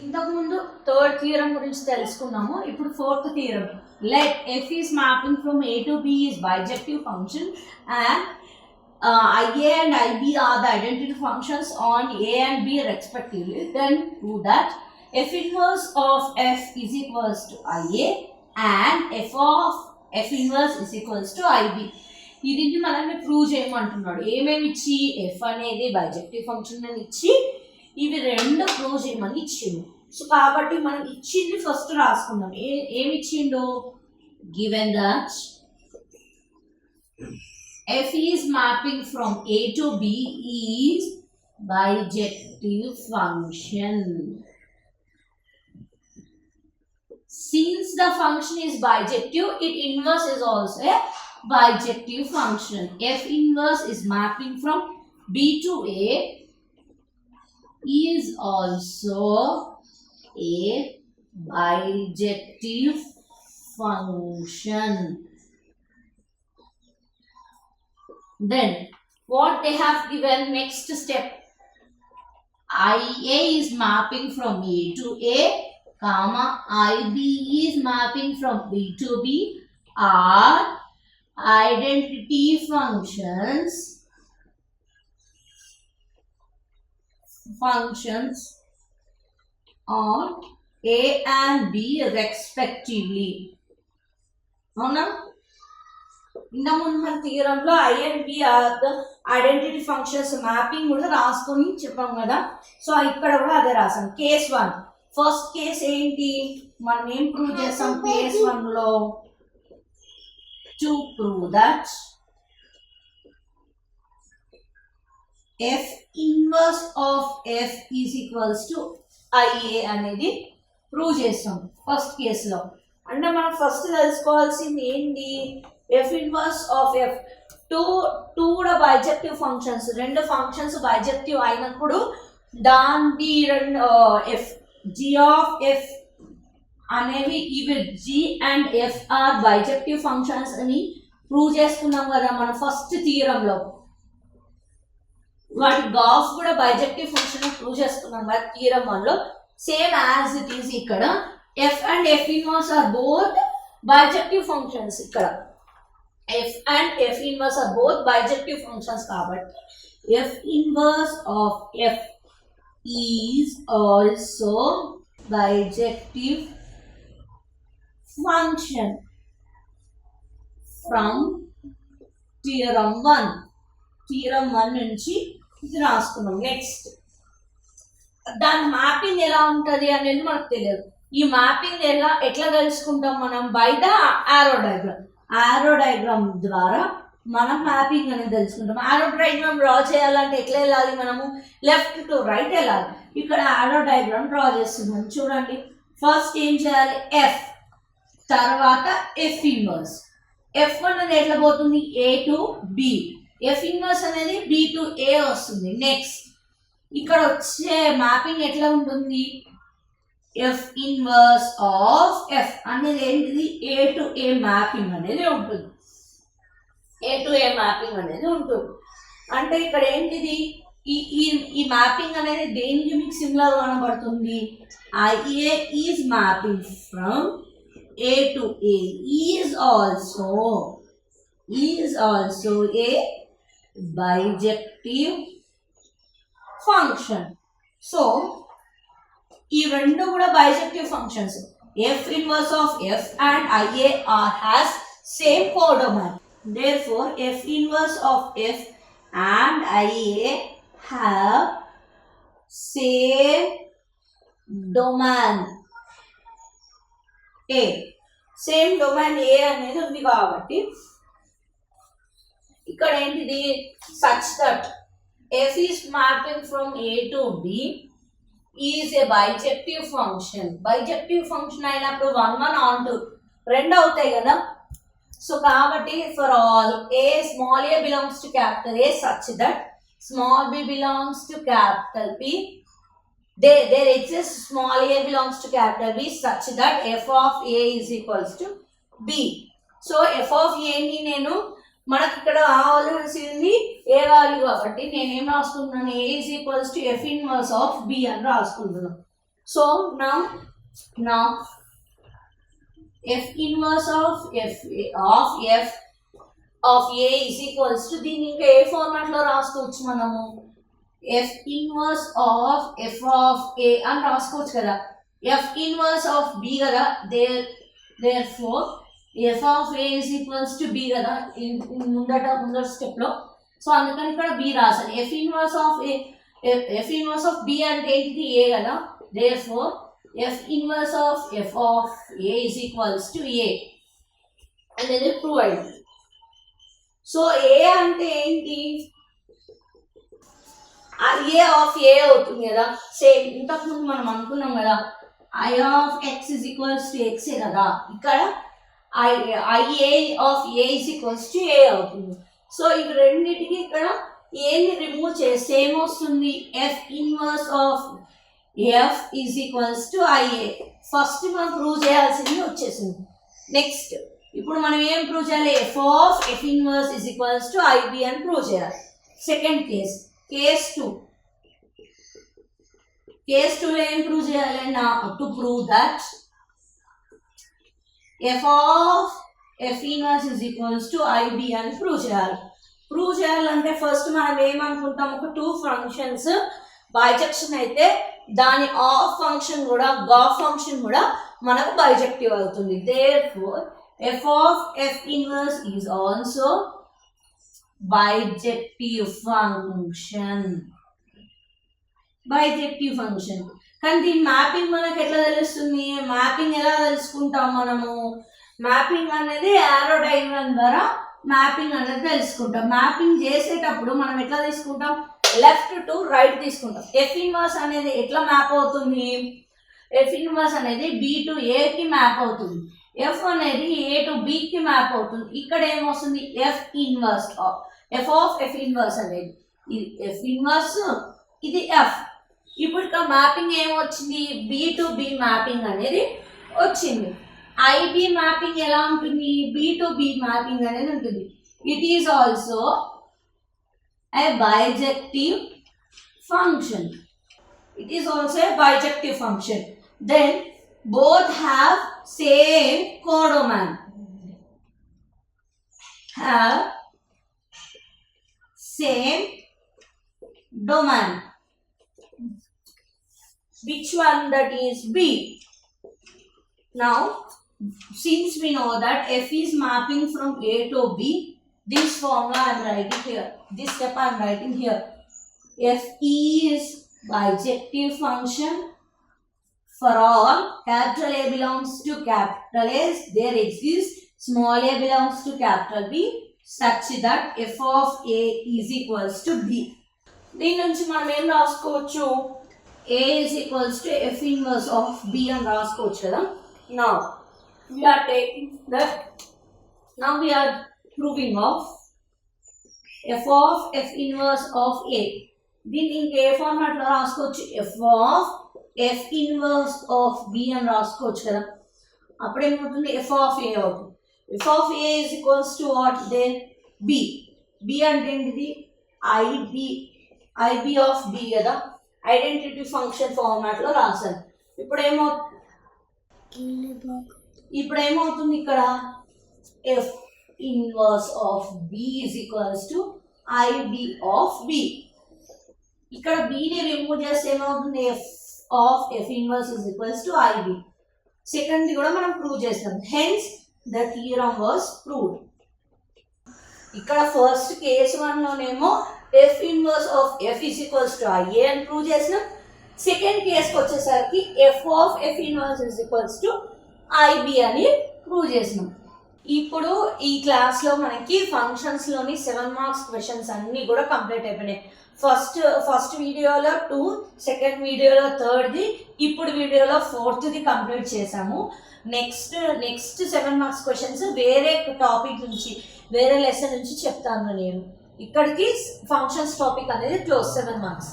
ఇంతకు ముందు third theorem గురించి తెలుసుకున్నాము. ఇప్పుడు fourth theorem. Let f is mapping from a to b is bijective function and ia and ib are the identity functions on a and b respectively. Then prove that f inverse of f is equals to ia and f of f inverse is equals to ib. ఇది మనల్ని prove చేయమంటున్నాడు. ఏమేమి ఇచ్చి F అనేది bijective function అని ఇచ్చి ఇవి రెండు ప్రూవ్ చేయమని ఇచ్చిండు. సో కాబట్టి మనం ఇచ్చింది ఫస్ట్ రాసుకుందాం. ఏమి ఇచ్చిండు? Given that F is mapping from A to be is bijective function. Since the function is bijective, its inverse is also a bijective function. F inverse is mapping from B to A is also a bijective function. Then what they have given next step, IA is mapping from A to A, comma IB is mapping from B to B are identity functions on A and B respectively. అవునా? ఇంతకుముందు మన థియరంలో I and B are the identity functions mapping కూడా రాసుకొని చెప్పాం కదా. So ఇక్కడ కూడా అదే రాసాం. కేస్ 1 ఫస్ట్ కేస్ ఏంటి? మనం ఏం ప్రూవ్ చేస్తాం కేస్ 1 లో? To prove that f inverse of f is equals to ia అనేది ప్రూవ్ చేస్తాం ఫస్ట్ కేసులో. అంటే మనం ఫస్ట్ తెలుసుకోవాల్సింది ఏంటి? f inverse of f two కూడా బైజెక్టివ్ ఫంక్షన్స్, రెండు ఫంక్షన్స్ బైజెక్టివ్ అయినప్పుడు దాని రెండు f g of f అనేవి ఇవి g and f are bijective functions అని ప్రూవ్ చేసుకున్నాం కదా మన ఫస్ట్ థియరంలో. వాటి గాఫ్ కూడా బైజెక్టివ్ ఫంక్షన్ ప్రూవ్ చేసుకున్నాం కదా థియరం 1లో. సేమ్ యాజ్ ఇట్ ఈస్ ఇక్కడ f and f inverse are both bijective functions. ఇక్కడ f and f inverse are both bijective functions కాబట్టి f inverse of f is also bijective function from theorem 1. Theorem 1 నుంచి ఇది రాసుకున్నాం. Next దాని mapping ఎలా ఉంటుంది అనేది మనకు తెలియదు. ఈ మ్యాపింగ్ ఎట్లా తెలుసుకుంటాం మనం? బై ద ఆరో డయాగ్రామ్. ఆరో డయాగ్రామ్ ద్వారా మనం మ్యాపింగ్ అనేది తెలుసుకుంటాం. ఆరో డయాగ్రామ్ డ్రా చేయాలంటే ఎట్లా వెళ్ళాలి? మనము లెఫ్ట్ టు రైట్ వెళ్ళాలి. ఇక్కడ ఆరో డయాగ్రామ్ డ్రా చేస్తున్నాం చూడండి. ఫస్ట్ ఏం చేయాలి? ఎఫ్, తర్వాత ఎఫ్ ఇన్వర్స్. ఎఫ్ అనేది ఎట్లా పోతుంది? A to be. F inverse అనేది బి టు ఏ వస్తుంది. నెక్స్ట్ ఇక్కడ వచ్చే మ్యాపింగ్ ఎట్లా ఉంటుంది? ఎఫ్ ఇన్వర్స్ ఆఫ్ ఎఫ్ అనేది ఏంటిది? ఏ టు ఏ మ్యాపింగ్ అనేది ఉంటుంది. ఏ టు ఏ మ్యాపింగ్ అనేది ఉంటుంది. అంటే ఇక్కడ ఏంటిది? ఈ మ్యాపింగ్ అనేది దేనికి మీకు సిమిలర్ కనబడుతుంది? I A is mapping from A to A is also a bijective function. So ఈ రెండు కూడా bijective functions. f inverse of f and ia are has same codomain. Therefore f inverse of f and ia have same domain a. Same domain A అనేది ఉంది కాబట్టి ఇక్కడ ఏంటిది? such that f is mapping from a to b is a bijective function. bijective function అయినప్పుడు 1 1 on 2 రెండు అవుతాయి కదా. So కాబట్టి for all a small a belongs to capital A such that small b belongs to capital B, there exists small a belongs to capital B such that f of a is equals to b. So f of a ని నేను మనకి ఇక్కడ కావాల్సింది ఏ value కాబట్టి నేనేం రాసుకుంటున్నాను? A is equals to F inverse of B అని రాసుకుంటున్నాను. So now f inverse of f a is equals to దీన్ని ఇంకా ఏ ఫార్మాట్ లో రాసుకోవచ్చు మనము f inverse of f of a అని రాసుకోవచ్చు కదా f inverse of b కదా therefore f of a is equals to b కదా ముందర స్టెప్ లో సో అందుకని ఇక్కడ b రాసాను f inverse of b అంటే ఏంటిది a కదా therefore f inverse of f of a is equals to a అనేది ప్రూవ్ అయింది సో a అంటే ఏంటి a of a అవుతుంది కదా సేమ్ ఇంతకుముందు మనం అనుకున్నాం కదా I of x is equals to x కదా ఇక్కడ IA of a is equals to a అవుతుంది సో ఇవి రెండింటికి ఇక్కడ ఏని రిమూవ్ చేస్తే ఏమొస్తుంది f inverse of f is equals to IA first మనం ప్రూవ్ చేయాల్సింది వచ్చేసింది నెక్స్ట్ ఇప్పుడు మనం ఏం ప్రూవ్ చేయాలి f of f inverse is equals to IB అని ప్రూవ్ చేయాలి సెకండ్ కేస్ 2 లో ఏం ప్రూవ్ చేయాలి to prove that f of f inverse is equals to IB అని ప్రూవ్ చేయాలంటే ఫస్ట్ మనం ఏమనుకుంటాం ఒక టూ ఫంక్షన్స్ బైజెక్షన్ అయితే దాని ఆఫ్ ఫంక్షన్ కూడా గాఫ్ ఫంక్షన్ కూడా మనకు బైజెక్టివ్ అవుతుంది therefore f of f inverse is also bijective function కానీ దీని మ్యాపింగ్ మనకు ఎట్లా తెలుస్తుంది మ్యాపింగ్ ఎలా తెలుసుకుంటాం మనము మ్యాపింగ్ అనేది యారో డయాగ్రామ్ ద్వారా మ్యాపింగ్ అనేది తెలుసుకుంటాం మ్యాపింగ్ చేసేటప్పుడు మనం ఎట్లా తీసుకుంటాం లెఫ్ట్ టు రైట్ తీసుకుంటాం f ఇన్వర్స్ అనేది ఎట్లా మ్యాప్ అవుతుంది f ఇన్వర్స్ అనేది b టు a కి మ్యాప్ అవుతుంది f అనేది a టు b కి మ్యాప్ అవుతుంది ఇక్కడ ఏమొస్తుంది f of f ఇన్వర్స్ అనేది ఇది f ఇన్వర్స్ ఇది f ఇప్పుడు ఇక్కడ మ్యాపింగ్ ఏమొచ్చింది b టు b మ్యాపింగ్ అనేది వచ్చింది IB మ్యాపింగ్ ఎలా ఉంటుంది b టు b మ్యాపింగ్ అనేది ఉంటుంది it is also a bijective function. It is also a bijective function. Then both have same codomain. Have same domain. Which one that is B? Now, since we know that F is mapping from A to B, this formula I am writing here. This step I am writing here. F is bijective function for all capital A belongs to capital A. There exists small a belongs to capital B such that F of A is equals to B. దీని నుంచి మనం ఏం రాసుకోవచ్చు A is equals to F inverse of B అని రాసుకోవచ్చు కదా now we are proving of f of f inverse of A దీన్ని ఇంకే ఫార్మాట్ లో రాసుకోవచ్చు f of f inverse of B అని రాసుకోవచ్చు కదా అప్పుడు ఏమవుతుంది f of A అవుతుంది f of A is equals to what then B అంటే ఏంటిది IB of B కదా ఐడెంటిటీ ఫంక్షన్ ఫార్మాట్ లో రాశాను ఇప్పుడు ఏమవుతుంది ఇక్కడ f inverse of B is equals to IB of B ఇక్కడ B ని రిమూవ్ చేస్తే ఏమవుతుంది f of f inverse is equals to IB second కూడా మనం ప్రూవ్ చేస్తాం hence the theorem was proved ఇక్కడ first case 1 లోనేమో f inverse of f is equals to IA అని prove చేసినాం సెకండ్ కేస్కి వచ్చేసరికి f of f inverse is equals to IB అని prove చేసినాం ఇప్పుడు ఈ క్లాస్లో మనకి ఫంక్షన్స్లోని 7 మార్క్స్ క్వశ్చన్స్ అన్నీ కూడా కంప్లీట్ అయిపోయినాయి ఫస్ట్ వీడియోలో 2 సెకండ్ వీడియోలో 3ది ఇప్పుడు వీడియోలో 4ది కంప్లీట్ చేసాము నెక్స్ట్ 7 మార్క్స్ క్వశ్చన్స్ వేరే టాపిక్ నుంచి వేరే లెసన్ నుంచి చెప్తాను నేను ఇక్కడికి ఫంక్షన్స్ టాపిక్ అనేది క్లోజ్ 7 మార్క్స్